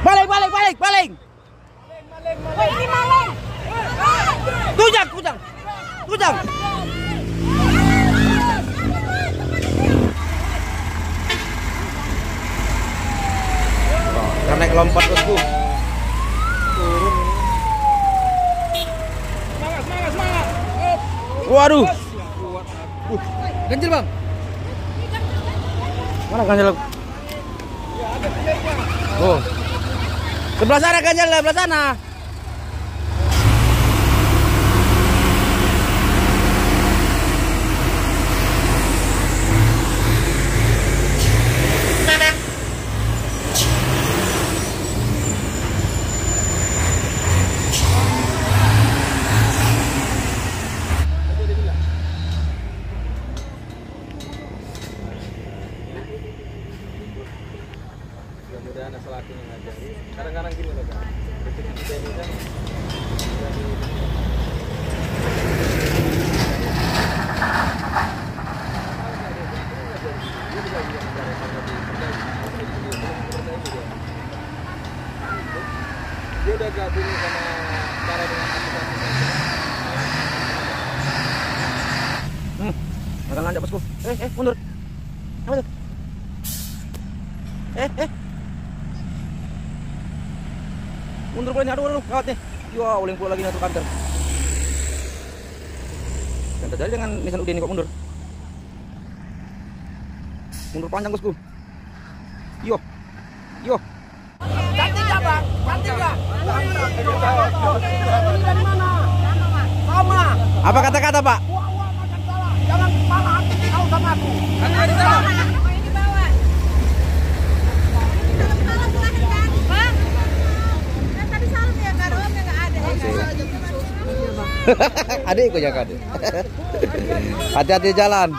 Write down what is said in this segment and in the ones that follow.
Balik. Ini maling. Kujang. Karena lompat bosku. Semangat. Waduh. Ganjil bang. Mana ganjil? Oh. Sebelah sana ganjil, sebelah sana. Mudah-mudahan asal hatinya ngajari. Kadang-kadang gini loh kan. Rezeki kita ini kan dia udah gabung sama cara dengan aplikasi. Makan lanjut bosku. Mundur. Apa itu? Mundur pula nih, aduh, gawat nih. Ya, uling pula lagi satu kantor. Dan terjadi dengan Nissan Udin kok mundur. Mundur panjang bosku. Yo. Cantik gak bang? Cantik gak? Dari mana? Sama. Apa kata-kata Pak? Makan salah. Jangan kepala hati kau sama aku. Ini salah. Ini bawa. Adikku jaga deh. Hati-hati jalan.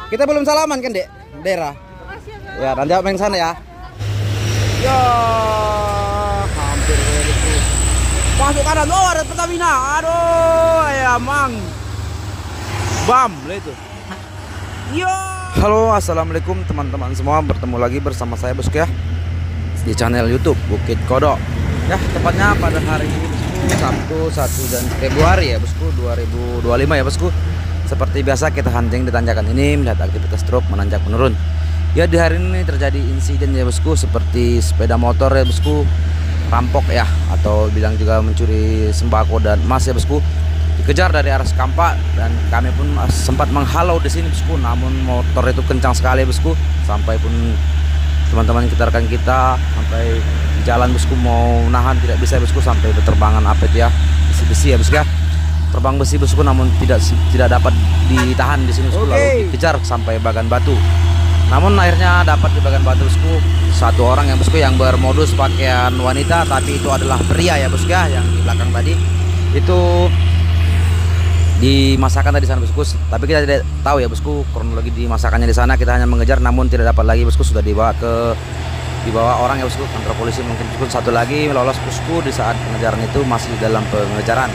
Kita belum salaman kan dek? Daerah. Ya nanti aku main sana ya. Ya hampir masuk kanan. Oh ada Pertamina. Aduh ya mang. Bam lah itu. Yo. Halo assalamualaikum teman-teman semua, bertemu lagi bersama saya bosku ya di channel YouTube Bukit Kodok. Ya tepatnya pada hari ini Sabtu 1 Februari ya bosku 2025 ya bosku. Seperti biasa kita hunting di tanjakan ini melihat aktivitas truk menanjak menurun. Ya di hari ini terjadi insiden ya bosku, seperti sepeda motor ya bosku rampok ya, atau bilang juga mencuri sembako dan emas ya bosku, dikejar dari arah Sekampak dan kami pun sempat menghalau di sini bosku, namun motor itu kencang sekali bosku, sampai pun teman-teman kita rekan kita sampai jalan bosku mau nahan tidak bisa bosku, sampai berterbangan apa itu ya, besi-besi ya bosku ya, terbang besi bosku, namun tidak dapat ditahan di sini bosku, lalu dikejar sampai Bagan Batu. Namun akhirnya dapat di Bagan Batu bosku satu orang yang bosku yang bermodus pakaian wanita, tapi itu adalah pria ya bosku ya, yang di belakang tadi itu dimasakkan tadi sana bosku, tapi kita tidak tahu ya bosku kronologi dimasakannya di sana. Kita hanya mengejar namun tidak dapat lagi bosku, sudah dibawa orang ya bosku, kantor polisi mungkin bosku. Satu lagi lolos bosku di saat pengejaran itu masih dalam pengejaran.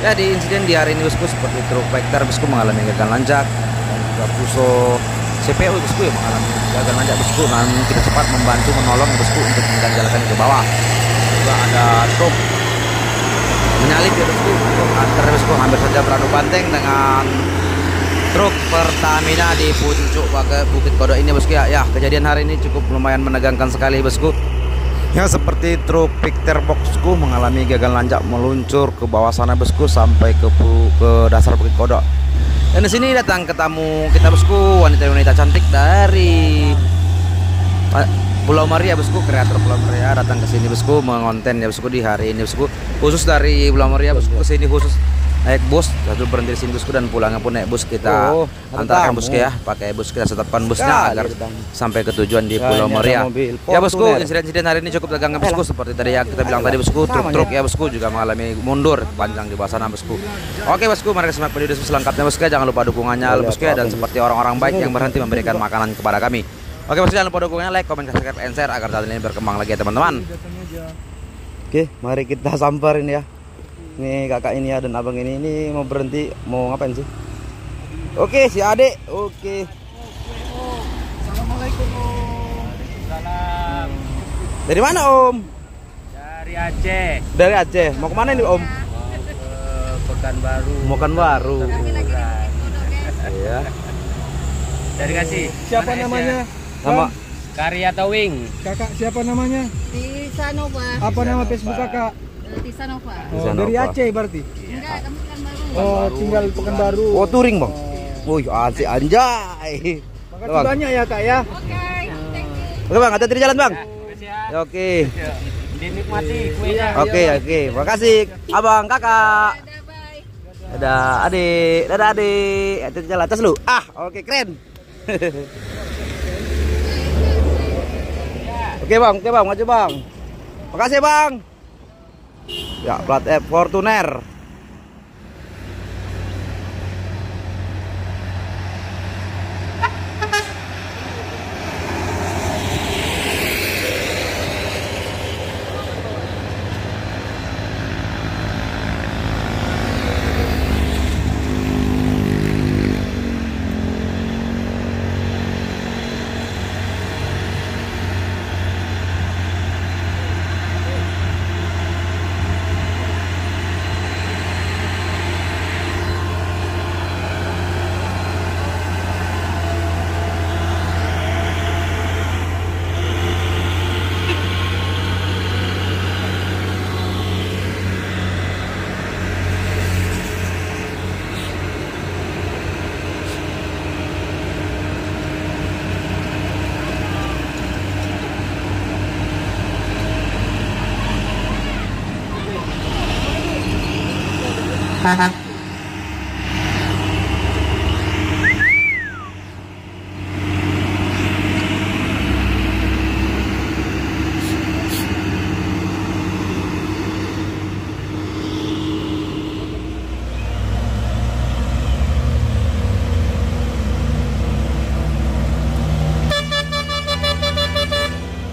Ya di insiden di hari ini bosku seperti truk Vector bosku mengalami gagal lanjak, dan juga Puso CPU bosku yang mengalami gagal lanjak bosku, dan kita cepat membantu menolong bosku untuk menjalankan ke bawah. Juga ada truk menyalip ya bosku, truk antar bosku hampir saja beradu banteng dengan truk Pertamina di puncak Bukit Kodok ini bosku ya. Ya kejadian hari ini cukup lumayan menegangkan sekali bosku. Ya seperti truk Victor bosku mengalami gagal lanjak meluncur ke bawah sana bosku sampai ke dasar Bukit Kodok. Dan di sini datang ke tamu kita bosku, wanita cantik dari Pulau Maria bosku, kreator Pulau Maria datang ke sini bosku mengonten ya bosku di hari ini bosku, khusus dari Pulau Maria bosku ke sini khusus naik bus, lalu berhenti di sini bosku, dan pulangnya pun naik bus. Kita antarkan bosku ya, pakai bus, kita setapkan busnya agar sampai ke tujuan di Pulau Maria. Ya bosku, insiden hari ini cukup tegang bosku, seperti tadi yang kita bilang tadi bosku, truk-truk ya bosku juga mengalami mundur panjang di bawah sana bosku. Oke bosku, mari kita simak video selengkapnya bosku, jangan lupa dukungannya bosku ya, dan seperti orang-orang baik yang berhenti memberikan makanan kepada kami. Oke bosku, jangan lupa dukungannya, like, komen, subscribe, and share agar channel ini berkembang lagi ya teman-teman. Oke, mari kita samperin ya. Nih kakak ini ya dan abang ini mau berhenti, mau ngapain sih? Oke si adik, oke. Assalamualaikum om. Salam. Dari mana om? Dari Aceh. Dari Aceh. Mau kemana ini Om? Mau ke Pekanbaru. Pekanbaru. Liburan. Iya. Dari kasih. Siapa Mana namanya? S-nya? Nama Karya Towing. Kakak siapa namanya? Tisanova. Apa nama Facebook kakak? Tisanova. Oh, Tisanova. dari Aceh berarti. Enggak, kamu kan baru. Oh, tinggal Pekanbaru. Oh, touring, Bang. Wih, asik anjay. Makasih Bang. banyak ya kak ya. Oke, thank you. Oke, Bang, hati-hati di jalan, Bang. Makasih ya. Ya, oke. Dinikmati kuenya. Oke. Makasih, Abang, Kakak. Dadah, bye. Dadah, Adik. Dadah, Adik. Hati-hati jalan atas lu. Ah, oke, keren. Oke, Bang, maju, Bang. Makasih, Bang. Ya, plat F Fortuner.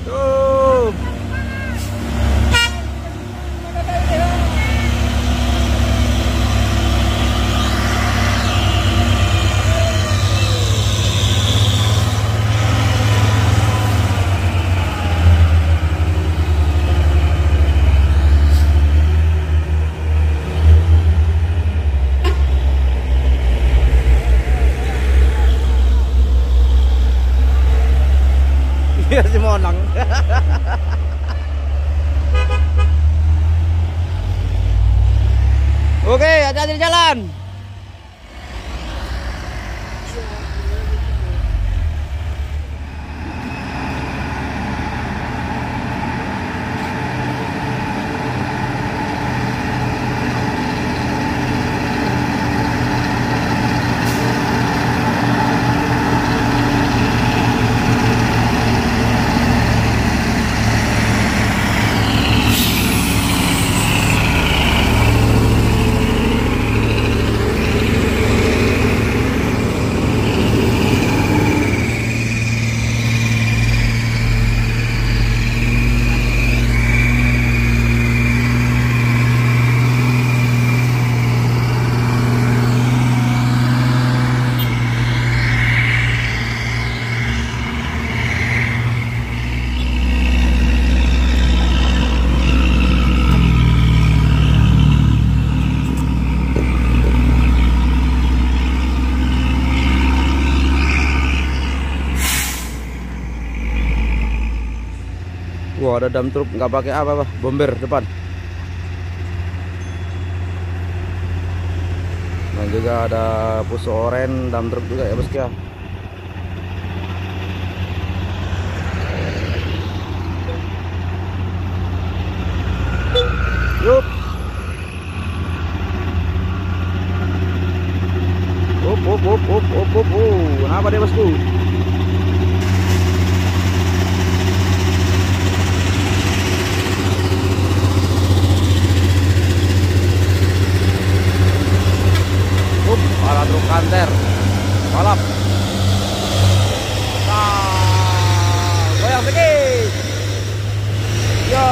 Tuh. Iya si Monang. Oke, hati-hati di jalan. Wah, ada dump truck nggak pakai apa-apa, bomber depan. Dan juga ada puso oren dump truck juga ya bosku ya. Yup. Kenapa dia bosku? Para truk kanter balap. Goyang sedikit. Ya,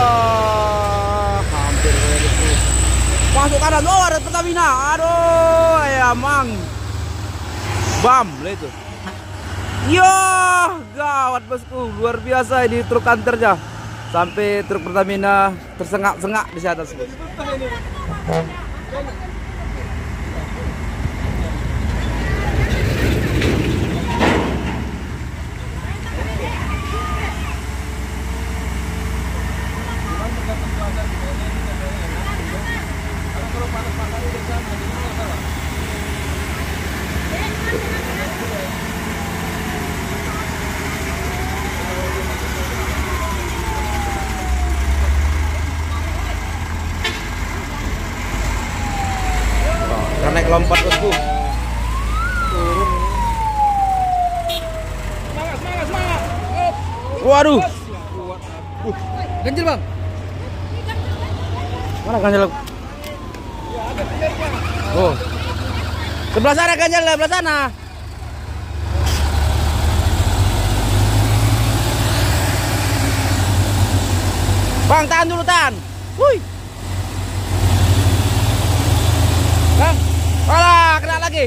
hampir masuk kanan. Oh, ada Pertamina. Aduh, ya mang. Bam, lah itu. Ya, gawat bosku, luar biasa ini truk kanternya. sampai truk Pertamina tersengak-sengak di atas. Karena naik lompat bosku. Waduh. Ganjil bang. Mana ganjil? Oh. Sebelah sana ganjil, sebelah sana. Bang, tahan dulu, tahan. Wuih. Bang, alah, kena lagi.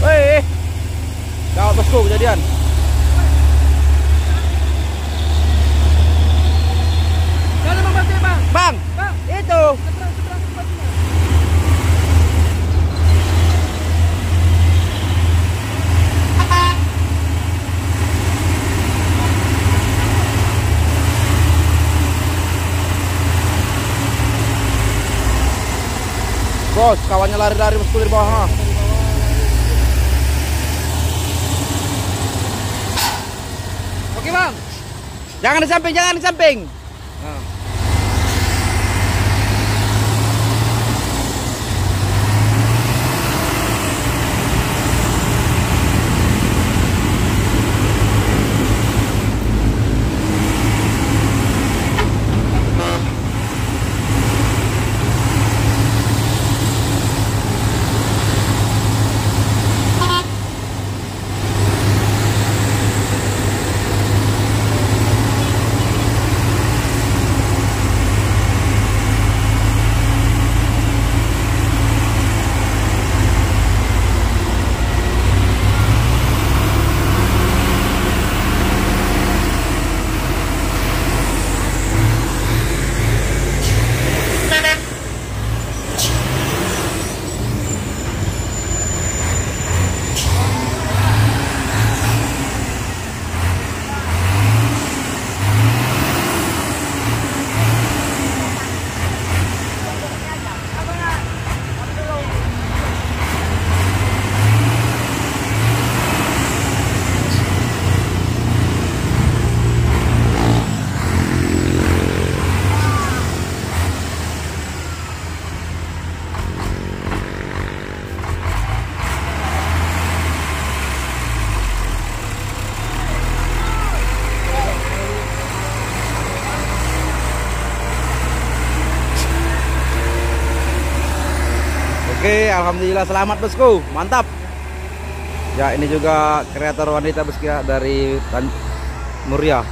Wih, gawat bosku kejadian. Bang, itu. Bos, kawannya lari-lari bosku dari bawah. Oke bang, jangan di samping, jangan di samping. Nah. Oke, alhamdulillah selamat bosku, mantap. Ya, ini juga kreator wanita bosku ya dari Muria.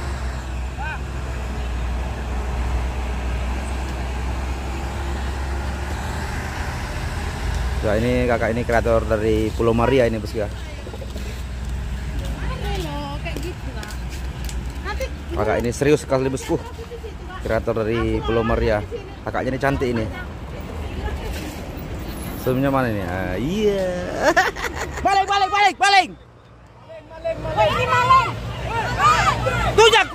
Ya, ini kakak ini kreator dari Pulau Maria ini bosku ya. Kakak ini serius sekali bosku, kreator dari Pulau Maria. Kakaknya ini cantik ini. Zoomnya mana ini? Ah, iya. Balik. Woi, ini maling. Kujang.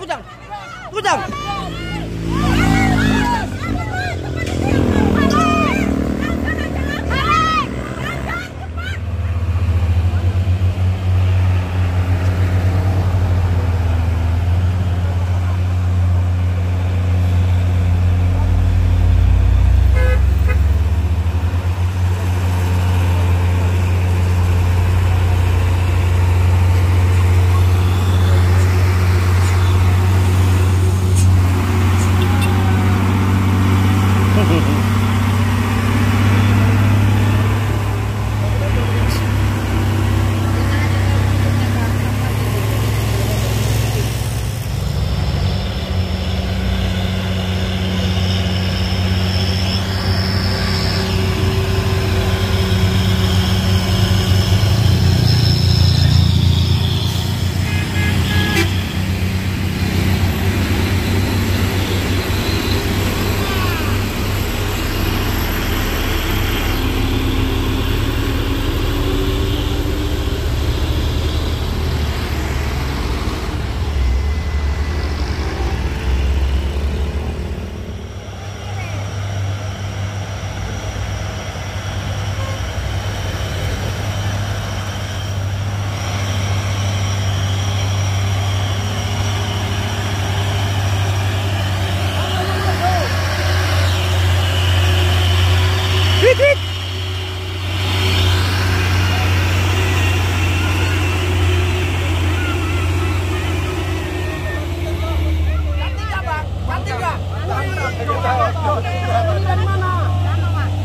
Ini dari mana?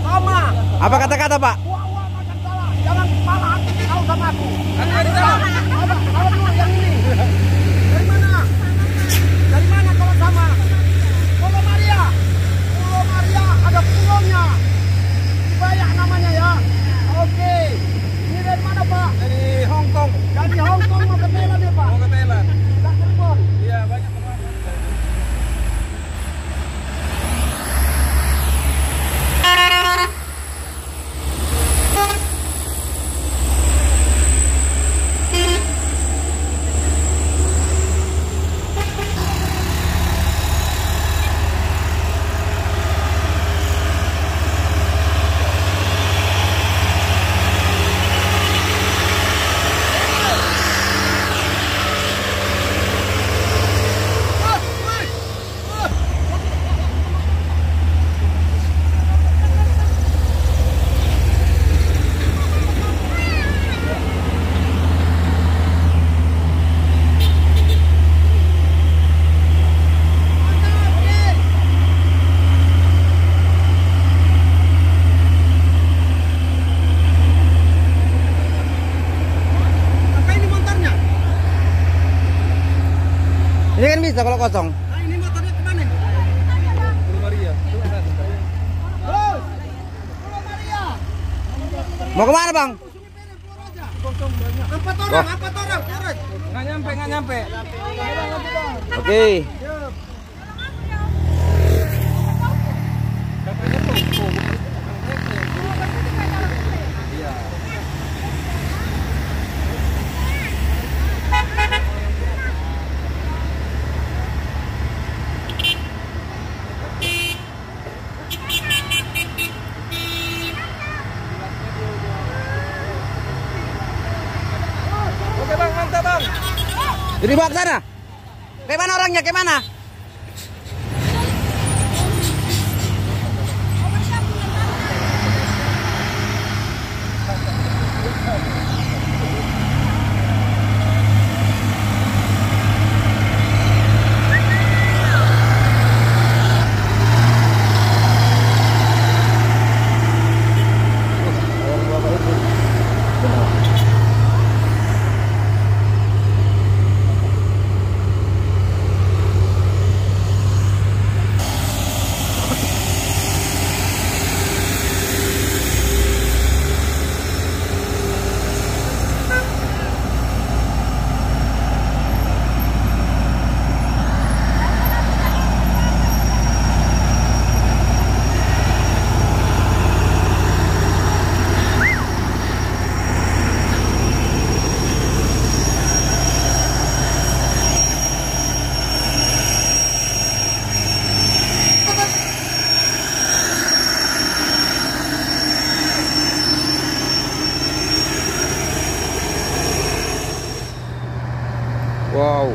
Sama. Apa kata-kata, Pak? Wah, makan salah. Jangan kepala hati kau sama aku. Dari sana. Kalau dulu yang ini. Dari mana? Dari mana kalau sama? Pulau Maria. Pulau Maria ada pulaunya. Banyak namanya ya. Oke. Ini dari mana, Pak? Dari Hong Kong. Dari Hong Kong mau ke Thailand ya, Pak? Mau ke Thailand. Tidak telepon. Iya, banyak teman. Apa ini motornya? Ini kan bisa kalau kosong. Nah, ini motornya kemana? Pulau Maria. Bos, Pulau Maria. Mau kemana, Bang? Empat orang, urus. Nggak nyampe. Oke. Oke bang, mantap bang. Jadi bawa ke sana. Kayak mana orangnya? Kayak mana? Wow.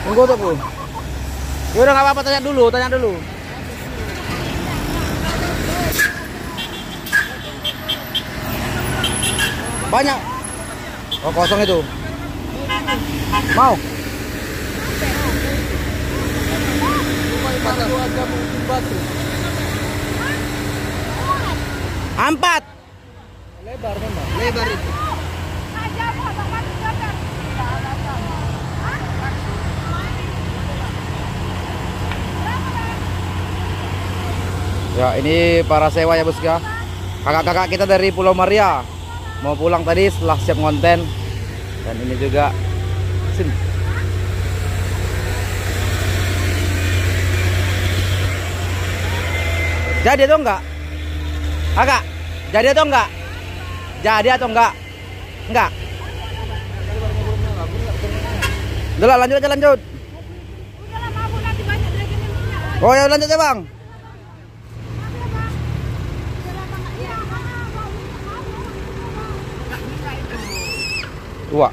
Tunggu tuh. Ya udah nggak apa-apa, tanya dulu. Banyak. Oh, kosong itu. Mau? 4. Lebar memang. Lebar itu. Ya, ini para sewa ya bos ya. Kakak-kakak kita dari Pulau Maria mau pulang tadi setelah siap konten. Dan ini juga sini. Jadi atau enggak? Kakak, jadi atau enggak? Jadi atau enggak? Enggak. Udah lah, lanjut aja lanjut. Oh ya lanjut ya bang. Dua.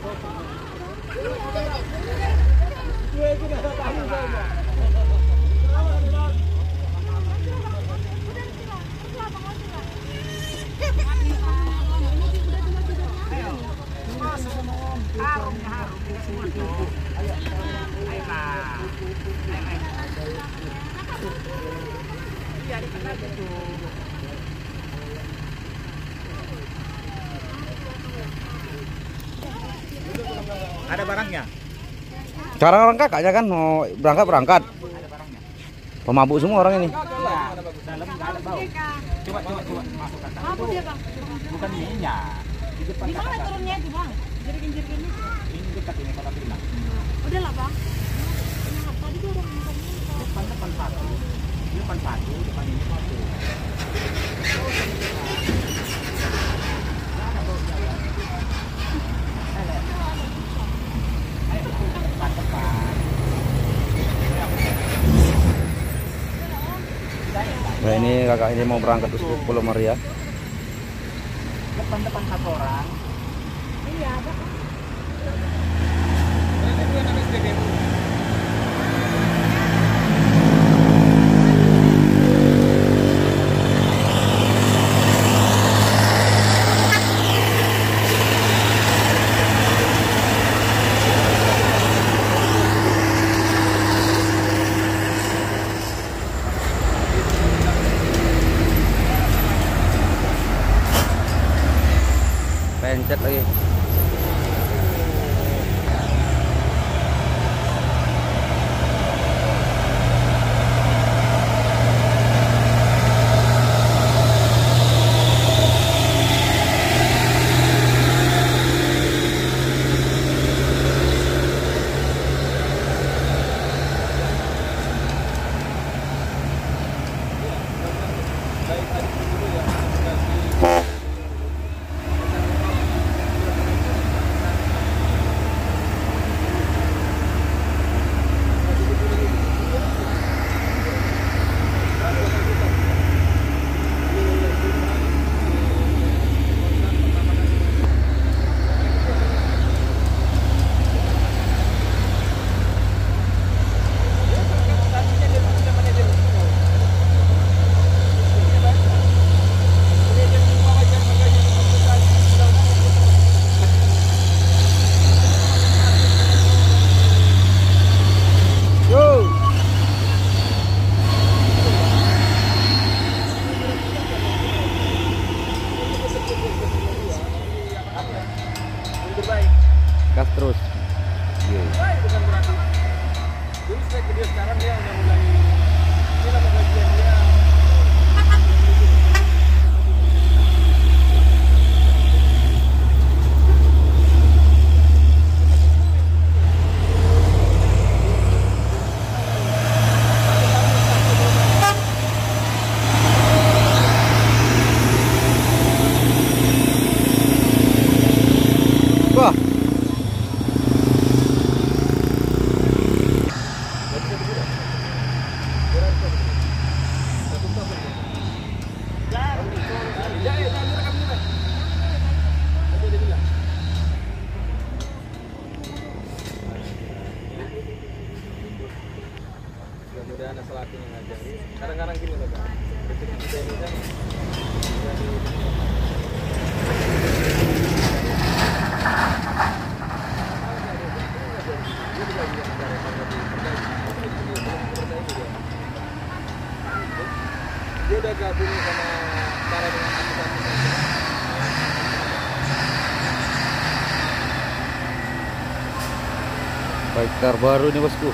Ada barangnya. Sekarang orang kakaknya kan mau berangkat. Pemabuk semua orang ini. Dalam enggak ada bau. Coba masuk ke dalam. Bukan minyak. Di depan. Di mana turunnya itu bang? Jerigen-jerigennya. Ini dekat ini kota Pinang. Udah lah bang. Tadi tuh orang Depan satu. Depan satu, depan ini satu. Nah ini kakak ini mau berangkat ke Pulau Maria. Depan satu orang. Iya, ada. Pencet lagi. Gas terus. Jadi saya ke dia sekarang dia udah mulai ini lah bagian dia. Wah. Mudah-mudahan asal hati yang ngajari. Kadang-kadang gini loh kan, rezeki kita ini kan jadi dia udah gabung sama cara dengan aplikasi Bike baru nih bosku.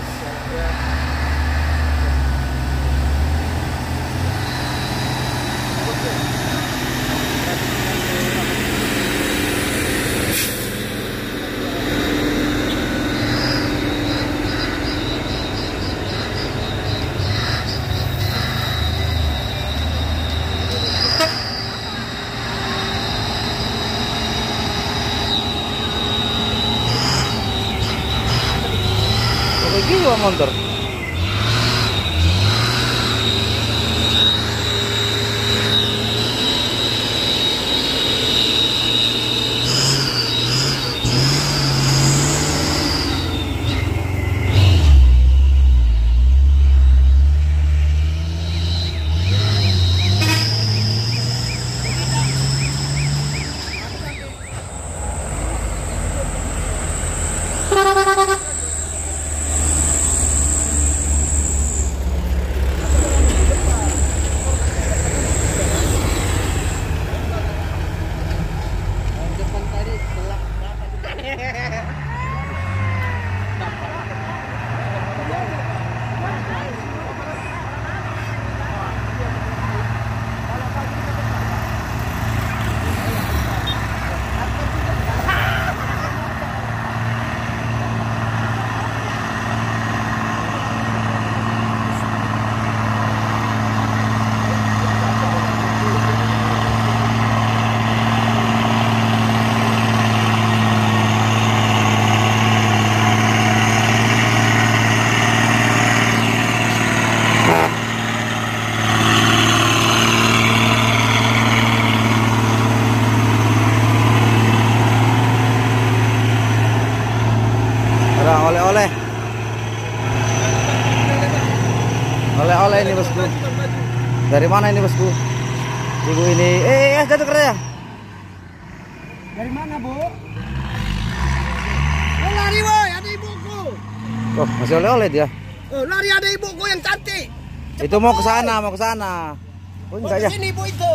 Gila motor. Oleh-oleh ini bosku. Dari mana ini bosku? Ibu ini, jatuh kerja. Dari mana, Bu? Oh, lari woy, ada ibuku. Oh, masih oleh-oleh dia. Oh, lari ada ibuku yang cantik. Itu mau ke sana, mau ke sana. Oh, Oh, enggak ya. sini ibu itu.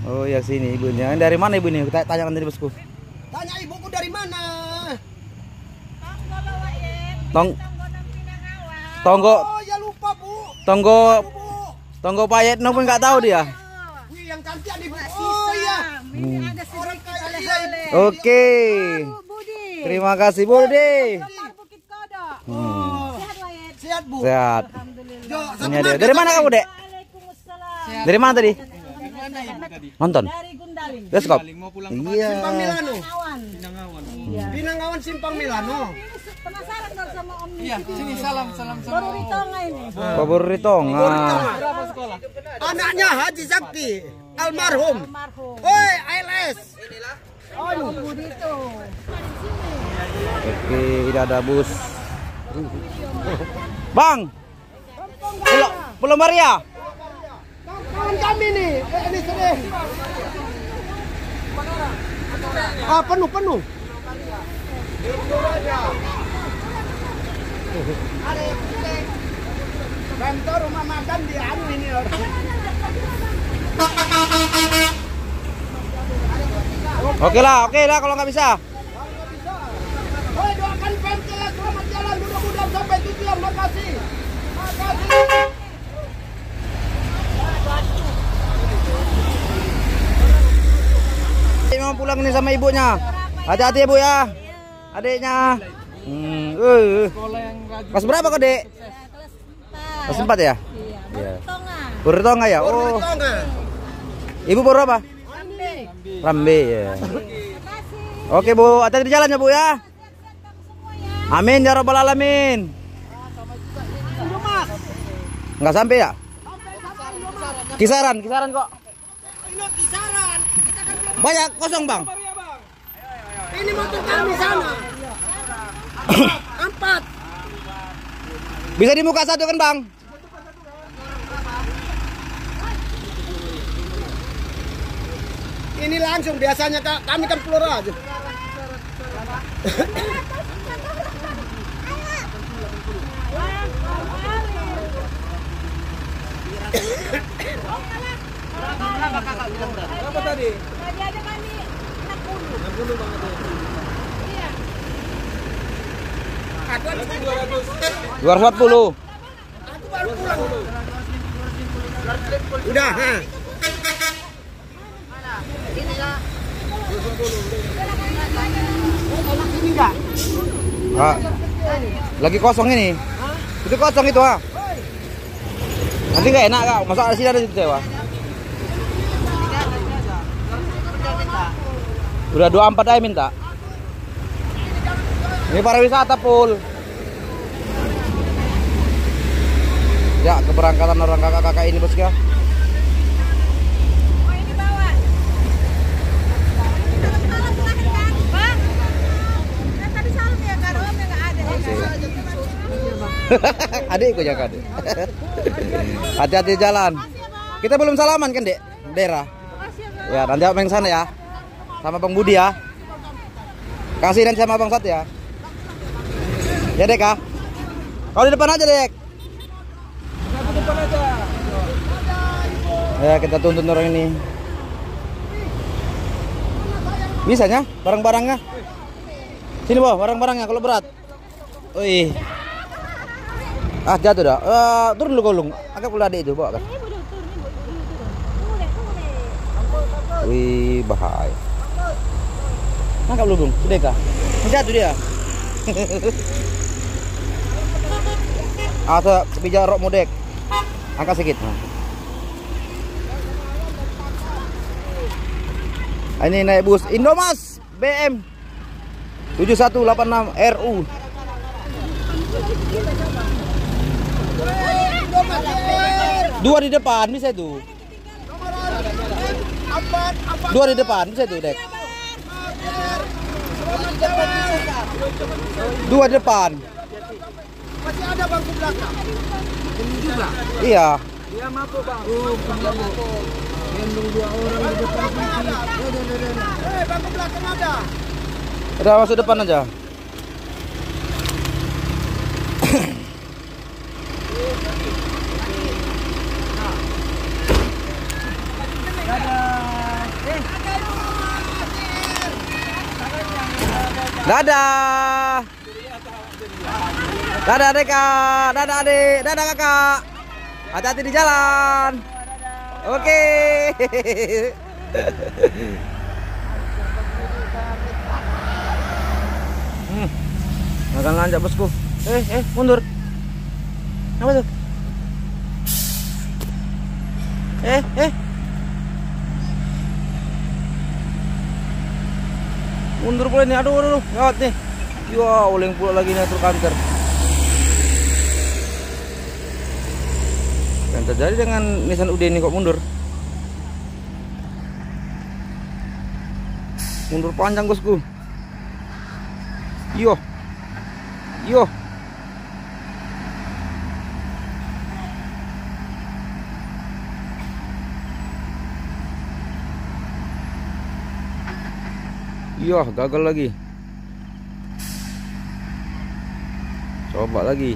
Oh, ya sini ibunya. Dari mana ibu ini? Tanyakan tadi bosku. Tanya ibuku dari mana? Tonggo Oh, ya lupa, Bu. Tonggo Bu. Tonggo Payet pun nggak tahu dia. Wih, yang cantik ada ibu. Oh, iya. Ada Orang sedikit kaya oleh-oleh. Oke. Budi. Terima kasih Budi. Lebar Bukit Kodok. Oh, Sehat, Wayet? sehat, Bu. Sehat. Alhamdulillah. Jo, Ini ada. Dari mana kamu, Dek? Waalaikumsalam. Dari mana tadi? Nonton. Dari Gundaling. Bioskop. Simpang Iya. Milano. Awan. Iya. Pinangawan Simpang Milano. Penasaran dong sama Om Niki? Iya, sini salam Baru di Tonga ini. Favoritong. berapa sekolah? Anaknya Haji Sakti, almarhum. Almarhum. Woi, ALS. Om Budi itu. Oke, ini ada bus. Bang. Pulau Maria. Kawan kami nih, ini sering. Ah, penuh. Kantor rumah makan di anu ini. Oke lah kalau nggak bisa. Woi, doakan Pemda selamat jalan, mudah-mudahan sampai tujuan. Makasih. Mau pulang nih sama ibunya. Hati-hati ibu ya. Adiknya. Sekolah yang rajin. Kelas berapa kok, Dek? Kelas 4 ya? Iya. Tonga. Baru Tonga ya? Oh. Ibu baru apa? Rambe ya. Oke, Bu. Hati-hati di jalan ya, Bu ya. Amin ya rabbal alamin. Enggak sampai ya? Kisaran kok. Ini kisaran. Banyak kosong, Bang. Ini motor kami sana. 4. Bisa dibuka satu kan, Bang? Ini langsung biasanya kami kan keluar aja. Berapa tadi? Tadi ada kami 60. 60 banget ya. Iya. 240. Udah, ha. Ini enggak? Ah, lagi kosong ini. Itu kosong itu, ah. Nanti nggak enak, Kak. Masa di sini ada sewa? Udah 24 aja minta. Ini pariwisata, Pul. Ya, keberangkatan orang kakak-kakak ini, Bos ya. Oh, ini bawa. Bang. Kan tadi salam ya, karo om enggak ada. Adikku jaga, Dek. Hati-hati jalan. Kita belum salaman kan, Dek? Daerah. Ya, nanti Abang sana ya. Sama Bang Budi ya. Kasih nanti sama Bang Sat ya. Ya, Dek, ah. Kau di depan aja, Dek. Aku depan aja. Ya, kita tuntun orang ini. Bisanya barang-barangnya. Sini, Boh, barang-barangnya kalau berat. Wih. Ah, jatuh dah. Turun dulu golong. Agak pula adik itu, bawa kan. Wih, bahaya. Angkat dulu, Bung. Sudah kah? Jatuh dia. Asa bijak rok modek. Angkat sedikit. Nah. Ini naik bus Indomas BM 7186 RU. Dua di depan bisa itu. Dua di depan bisa itu, Dek. Dua di depan. Masih ada bangku belakang. Ini juga. Iya. Dia mabuk, Bang. Oh, mabuk. Gendong 2 orang di depan kunci. Bangku belakang ada. Udah masuk depan aja. Dadah. Dadah, Deka. Dadah, Adik. Dadah, Kakak. Hati-hati di jalan. Oke. Makan lanjut, Bosku. Mundur. Apa tuh? Mundur pula nih. Aduh, gawat nih. Ya, oleng pula lagi nih truk kanker. Yang terjadi dengan Nissan UD ini kok mundur? Mundur panjang, Bosku. Yo. Iya, gagal lagi. Coba lagi.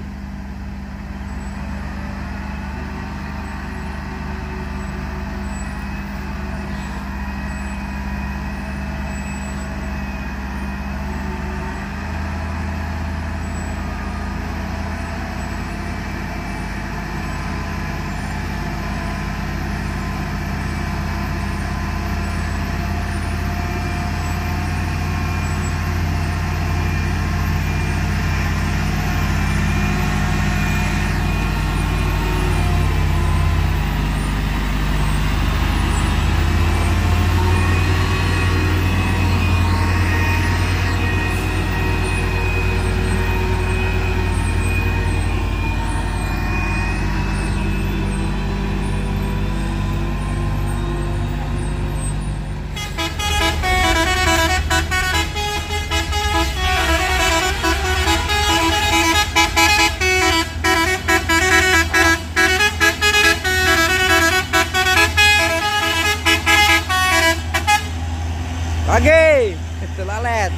Lagi, itu lalet.